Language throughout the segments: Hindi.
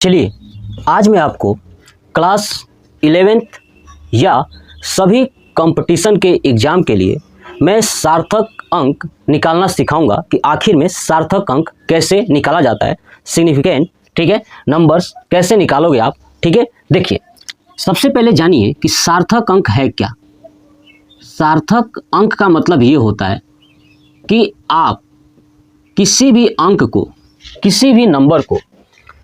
चलिए आज मैं आपको क्लास 11th या सभी कंपटीशन के एग्ज़ाम के लिए मैं सार्थक अंक निकालना सिखाऊंगा कि आखिर में सार्थक अंक कैसे निकाला जाता है, सिग्निफिकेंट, ठीक है, नंबर्स कैसे निकालोगे आप, ठीक है। देखिए सबसे पहले जानिए कि सार्थक अंक है क्या। सार्थक अंक का मतलब ये होता है कि आप किसी भी अंक को, किसी भी नंबर को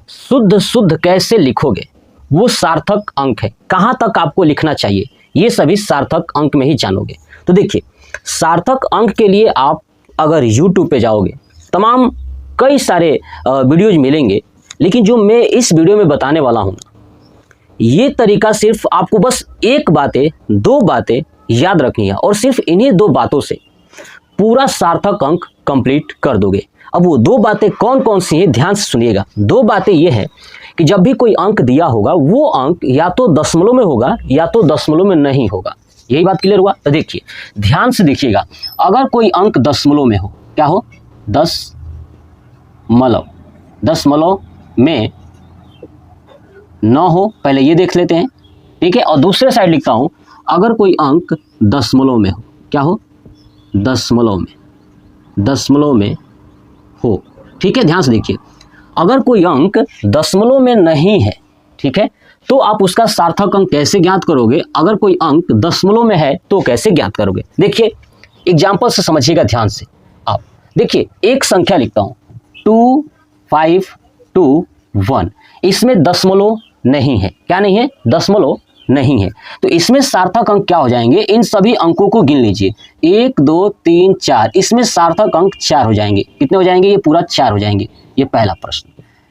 शुद्ध कैसे लिखोगे, वो सार्थक अंक है। कहाँ तक आपको लिखना चाहिए ये सभी सार्थक अंक में ही जानोगे। तो देखिए सार्थक अंक के लिए आप अगर YouTube पे जाओगे तमाम कई सारे वीडियोज मिलेंगे, लेकिन जो मैं इस वीडियो में बताने वाला हूँ ये तरीका सिर्फ आपको बस एक बातें, दो बातें याद रखनी है और सिर्फ इन्हीं दो बातों से पूरा सार्थक अंक कंप्लीट कर दोगे। अब वो दो बातें कौन कौन सी हैं ध्यान से सुनिएगा। दो बातें ये हैं कि जब भी कोई अंक दिया होगा वो अंक या तो दशमलव में होगा या तो दशमलव में नहीं होगा। यही बात क्लियर हुआ। तो देखिए ध्यान से देखिएगा, अगर कोई अंक दशमलव में हो, क्या हो, दशमलव में न हो, पहले ये देख लेते हैं, ठीक है। और दूसरे साइड लिखता हूं, अगर कोई अंक दशमलव में हो, क्या हो, दशमलव में हो, ठीक है। ध्यान से देखिए, अगर कोई अंक दशमलव में नहीं है, ठीक है, तो आप उसका सार्थक अंक कैसे ज्ञात करोगे। अगर कोई अंक दशमलव में है तो कैसे ज्ञात करोगे। देखिए एग्जाम्पल से समझिएगा ध्यान से। आप देखिए एक संख्या लिखता हूं 2521, इसमें दशमलव नहीं है, क्या नहीं है, दशमलव नहीं है, तो इसमें सार्थक अंक क्या हो जाएंगे। इन सभी अंकों को गिन लीजिए, 1 2 3 4, इसमें सार्थक अंक 4 हो जाएंगे। कितने हो जाएंगे, ये पूरा 4 हो जाएंगे। ये पहला प्रश्न।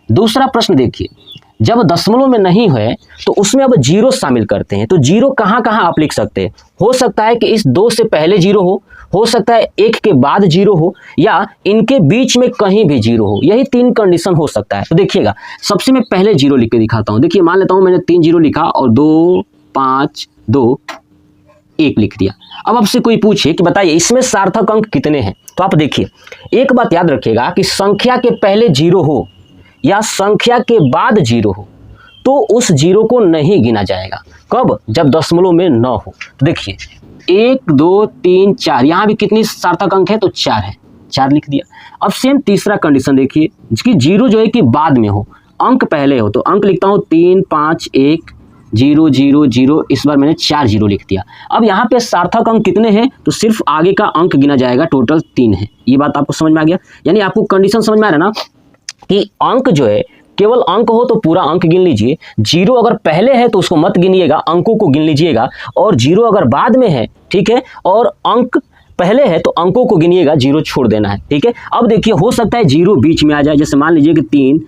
दूसरा प्रश्न देखिए, जब दशमलव में नहीं है तो उसमें अब जीरो शामिल करते हैं। तो जीरो कहाँ कहाँ आप लिख सकते हैं। हो सकता है कि इस 2 से पहले जीरो हो सकता है 1 के बाद जीरो हो, या इनके बीच में कहीं भी जीरो हो। यही 3 कंडीशन हो सकता है। तो देखिएगा सबसे मैं पहले जीरो लिख के दिखाता हूँ। देखिए मान लेता हूँ मैंने 3 जीरो लिखा और 2 5 2 1 लिख दिया। अब आपसे कोई पूछे कि बताइए इसमें सार्थक अंक कितने हैं, तो आप देखिए एक बात याद रखिएगा कि संख्या के पहले जीरो हो या संख्या के बाद जीरो हो तो उस जीरो को नहीं गिना जाएगा। कब, जब दशमलव में न हो। तो देखिए 1 2 3 4, यहाँ भी कितनी सार्थक अंक है, तो 4 है, 4 लिख दिया। अब सेम तीसरा कंडीशन देखिए कि जीरो जो है कि बाद में हो, अंक पहले हो, तो अंक लिखता हूँ 3 5 1 0 0 0, इस बार मैंने 4 जीरो लिख दिया। अब यहाँ पे सार्थक अंक कितने हैं, तो सिर्फ आगे का अंक गिना जाएगा, टोटल 3 है। ये बात आपको समझ में आ गया। यानी आपको कंडीशन समझ में आ रहा है ना कि अंक जो है केवल अंक हो तो पूरा अंक गिन लीजिए, जीरो अगर पहले है तो उसको मत गिनिएगा, अंकों को गिन लीजिएगा, और जीरो अगर बाद में है, ठीक है, और अंक पहले है तो अंकों को गिनिएगा, जीरो छोड़ देना है, ठीक है। अब देखिए हो सकता है जीरो बीच में आ जाए, जैसे मान लीजिए कि 3,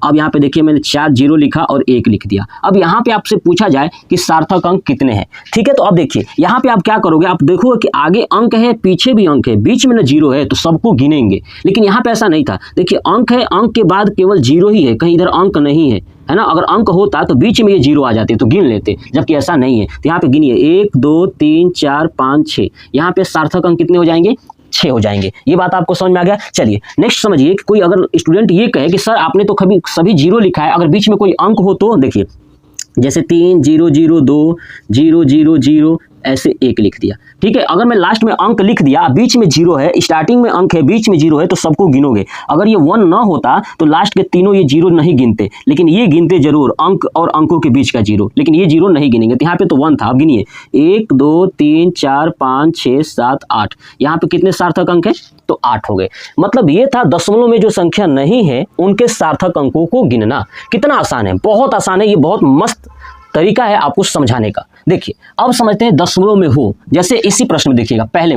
अब यहाँ पे देखिए मैंने 4 जीरो लिखा और 1 लिख दिया। अब यहाँ पे आपसे पूछा जाए कि सार्थक अंक कितने हैं, ठीक है। तो अब देखिए यहाँ पे आप क्या करोगे, आप देखोगे कि आगे अंक है, पीछे भी अंक है, बीच में ना जीरो है, तो सबको गिनेंगे। लेकिन यहाँ पे ऐसा नहीं था। देखिए अंक है, अंक के बाद केवल जीरो ही है, कहीं इधर अंक नहीं है, है ना। अगर अंक होता तो बीच में ये जीरो आ जाते तो गिन लेते, जबकि ऐसा नहीं है। तो यहाँ पे गिनिए 1 2 3 4 5 6, यहाँ पे सार्थक अंक कितने हो जाएंगे, 6 हो जाएंगे। ये बात आपको समझ में आ गया। चलिए नेक्स्ट समझिए कि कोई अगर स्टूडेंट ये कहे कि सर आपने तो कभी सभी जीरो लिखा है, अगर बीच में कोई अंक हो तो देखिए जैसे 3 0 0 2 0 0 0 ऐसे 1 लिख दिया, ठीक है। अगर मैं लास्ट में अंक लिख दिया, बीच में जीरो है, स्टार्टिंग में अंक है, बीच में जीरो है, तो सबको गिनोगे। अगर ये 1 ना होता तो लास्ट के तीनों ये जीरो नहीं गिनते, लेकिन ये गिनते जरूर, अंक और अंकों के बीच का जीरो, लेकिन ये जीरो नहीं गिनेंगे। तो यहाँ पे तो 1 था। अब गिनिए 1 2 3 4 5 6 7 8, यहाँ पे कितने सार्थक अंक है, तो 8 हो गए। मतलब ये था दशमलव में जो संख्या नहीं है उनके सार्थक अंकों को गिनना। कितना आसान है, बहुत आसान है, ये बहुत मस्त तरीका है आपको समझाने का। देखिए अब समझते हैं दशमलव में हो। जैसे इसी प्रश्न में देखिएगा, पहले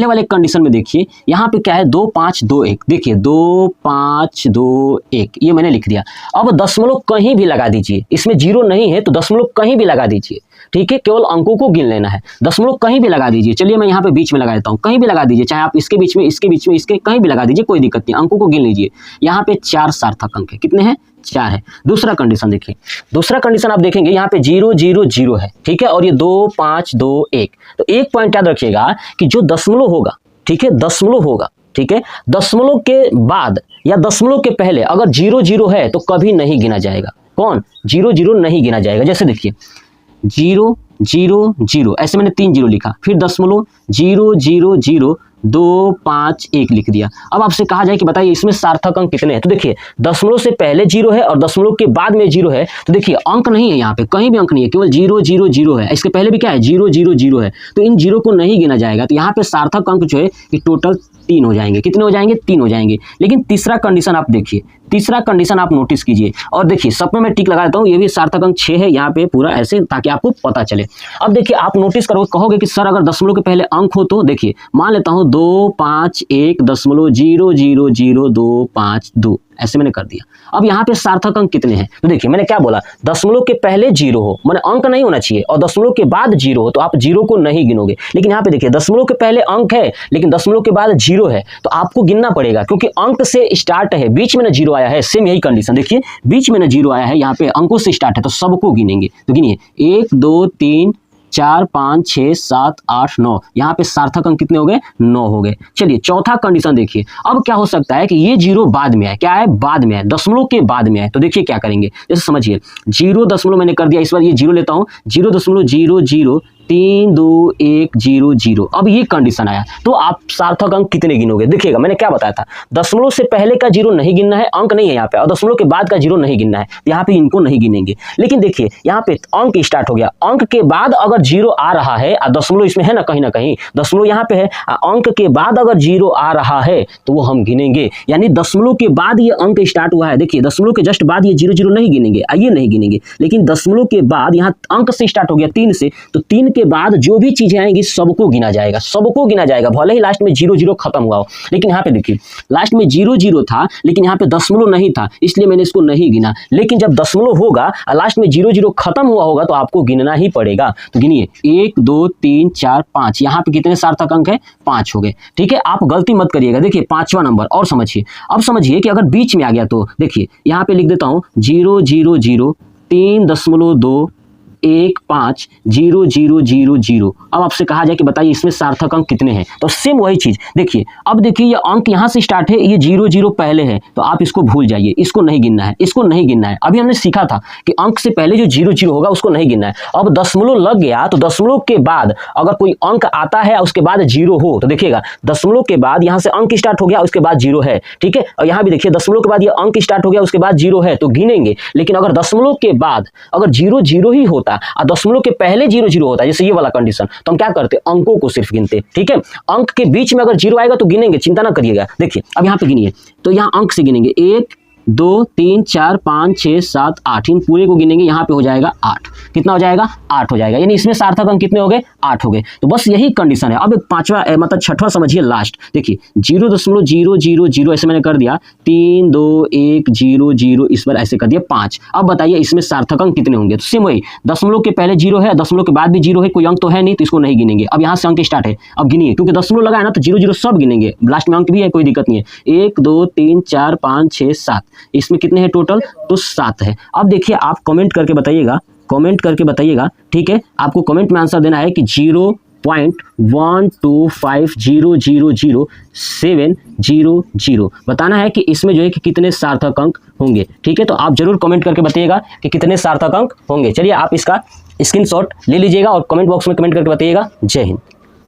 वाले कंडीशन में देखिए यहाँ पे क्या है, 2 5 2 1, देखिए 2 5 2 1, ये मैंने लिख दिया। अब दशमलव कहीं भी लगा दीजिए, इसमें जीरो नहीं है तो दशमलव कहीं भी लगा दीजिए, ठीक है, केवल अंकों को गिन लेना है। दशमलव कहीं भी लगा दीजिए, चलिए मैं यहाँ पे बीच में लगा देता हूँ, कहीं भी लगा दीजिए, चाहे आप इसके बीच में, इसके बीच में, इसके कहीं भी लगा दीजिए, कोई दिक्कत नहीं, अंकों को गिन लीजिए। यहाँ पे 4 सार्थक अंक है, कितने हैं, 4 है। दूसरा कंडीशन देखिए, दूसरा कंडीशन आप देखेंगे यहाँ पे 0 0 0 है, ठीक है, और ये 2 5 2 1। तो एक पॉइंट याद रखिएगा कि जो दशमलव होगा, ठीक है, दशमलव होगा, ठीक है। दशमलव के बाद या दशमलव के पहले अगर 0 0 है तो कभी नहीं गिना जाएगा। कौन? 0 0 नहीं गिना जाएगा। जैसे देखिए 0 0 0, ऐसे मैंने 3 0 लिखा, फिर दशमलव 0 0 0 2 5 1 लिख दिया। अब आपसे कहा जाए कि बताइए इसमें सार्थक अंक कितने हैं, तो देखिए दशमलव से पहले 0 है और दशमलव के बाद में 0 है, तो देखिए अंक नहीं है, यहाँ पे कहीं भी अंक नहीं है, केवल 0 0 0 है। इसके पहले भी क्या है? 0 0 0 है, तो इन 0 को नहीं गिना जाएगा। तो यहाँ पे सार्थक अंक जो है कि टोटल 3 हो जाएंगे। कितने हो जाएंगे? 3 हो जाएंगे। लेकिन तीसरा कंडीशन आप देखिए, तीसरा कंडीशन आप नोटिस कीजिए और देखिए सब में मैं टिक लगा देता हूँ, ये भी सार्थक अंक 6 है यहाँ पे पूरा ऐसे, ताकि आपको पता चले। अब देखिए आप नोटिस करोगे, कहोगे कि सर अगर दशमलव के पहले अंक हो तो देखिए मान लेता हूँ 2 5 1 दशमलव 0 0 0 2 5 2, ऐसे मैंने कर दिया। अब यहाँ पे सार्थक अंक कितने हैं, तो देखिए मैंने क्या बोला, दशमलव के पहले 0 हो, माने अंक नहीं होना चाहिए, और दशमलव के बाद 0 हो तो आप 0 को नहीं गिनोगे। लेकिन यहाँ पे देखिए दशमलव के पहले अंक है लेकिन दशमलव के बाद 0 है, तो आपको गिनना पड़ेगा क्योंकि अंक से स्टार्ट है, बीच में ना 0 आया है। सेम यही कंडीशन देखिए, बीच में ना 0 आया है, यहाँ पे अंकों से स्टार्ट है, तो सबको गिनेंगे। तो गिनिए 1 2 3 4 5 6 7 8 9, यहाँ पे सार्थक अंक कितने हो गए? 9 हो गए। चलिए चौथा कंडीशन देखिए, अब क्या हो सकता है कि ये 0 बाद में आए, क्या है? बाद में आए, दशमलव के बाद में आए। तो देखिए क्या करेंगे, जैसे समझिए 0 दशमलव मैंने कर दिया, इस बार ये 0 लेता हूँ, 0.00 3 2 1 0 0। अब ये कंडीशन आया तो आप सार्थक अंक कितने गिनोगे? देखिएगा मैंने क्या बताया था, दशमलव से पहले का 0 नहीं गिनना है, अंक नहीं है यहाँ पे, और दशमलव के बाद का 0 नहीं गिनना है, यहाँ पे इनको नहीं गिनेंगे। लेकिन देखिए यहाँ पे अंक स्टार्ट हो गया, अंक के बाद अगर 0 आ रहा है, दशमलव इसमें है ना कहीं दशमलव यहाँ पे है, अंक के बाद अगर 0 आ रहा है तो वो हम गिनेंगे। यानी दशमलव के बाद ये अंक स्टार्ट हुआ है, देखिए दशमलव के जस्ट बाद ये 0 0 नहीं गिनेंगे, आइए नहीं गिनेंगे। लेकिन दशमलव के बाद यहाँ अंक से स्टार्ट हो गया 3 से, तो 3 के बाद जो भी चीजें आएंगी सबको गिना जाएगा, सबको गिना जाएगा, भले ही लास्ट में 0 0 खत्म हुआ हो। लेकिन यहाँ पे देखिए लास्ट में 0 0 था लेकिन यहाँ पे दशमलव नहीं था, इसलिए मैंने इसको नहीं गिना। लेकिन जब दशमलव होगा और लास्ट में 0 0 खत्म हुआ होगा तो आपको गिनना ही पड़ेगा। तो गिनिए 1 2 3 4 5, यहाँ पे कितने सार्थक अंक है? 5 हो गए। ठीक है, आप गलती मत करिएगा। देखिए 5वां नंबर, और समझिए, अब समझिए कि अगर बीच में आ गया तो देखिए यहाँ पे लिख देता हूँ 0 0 0 3.2 1 5 0 0 0 0। अब आपसे कहा जाए कि बताइए इसमें सार्थक अंक कितने हैं, तो सेम वही चीज देखिए। अब देखिए ये अंक यहाँ से स्टार्ट है, ये 0 0 पहले है, तो आप इसको भूल जाइए, इसको नहीं गिनना है, इसको नहीं गिनना है। अभी हमने सीखा था कि अंक से पहले जो 0 0 होगा उसको नहीं गिनना है। अब दशमलव लग गया तो दशमलव के बाद अगर कोई अंक आता है उसके बाद 0 हो, तो देखिएगा दशमलव के बाद यहाँ से अंक स्टार्ट हो गया उसके बाद 0 है, ठीक है। और यहाँ भी देखिए दशमलव के बाद ये अंक स्टार्ट हो गया उसके बाद 0 है, तो गिनेंगे। लेकिन अगर दशमलव के बाद अगर 0 0 ही होता और दशमलव के पहले 0 0 होता है, जैसे ये वाला कंडीशन, तो हम क्या करते? अंकों को सिर्फ गिनते। ठीक है, अंक के बीच में अगर 0 आएगा तो गिनेंगे, चिंता ना करिएगा। देखिए अब यहाँ पे गिनिए, तो यहाँ अंक से गिनेंगे 1 2 3 4 5 6 7 8, इन पूरे को गिनेंगे, यहाँ पे हो जाएगा 8। कितना हो जाएगा? 8 हो जाएगा। यानी इसमें सार्थक अंक कितने हो गए? 8 हो गए। तो बस यही कंडीशन है। अब एक पांचवा मतलब छठवां समझिए, लास्ट देखिए 0.000 ऐसे मैंने कर दिया, 3 2 1 0 0, इस पर ऐसे कर दिया 5। अब बताइए इसमें सार्थक अंक कितने होंगे? तो सेम वही, दशमलव के पहले 0 है, दशमलव के बाद भी 0 है, कोई अंक तो है नहीं, तो इसको नहीं गिनेंगे। अब यहाँ से अंक स्टार्ट है, अब गिनिए, क्योंकि दशमलव लगा है ना तो 0 0 सब गिनेंगे, लास्ट में अंक भी है, कोई दिक्कत नहीं है। 1 2 3 4 5 6 7, इसमें कितने हैं टोटल? तो 7 है। अब देखिए आप कमेंट करके बताइएगा, कमेंट करके बताइएगा, ठीक है। आपको कमेंट में आंसर देना है कि 0.1250000700 बताना है कि इसमें जो है कि कितने सार्थक अंक होंगे। ठीक है, तो आप जरूर कमेंट करके बताइएगा कि कितने सार्थक अंक होंगे। चलिए आप इसका स्क्रीनशॉट ले लीजिएगा और कमेंट बॉक्स में कमेंट करके बताइएगा। जय हिंद।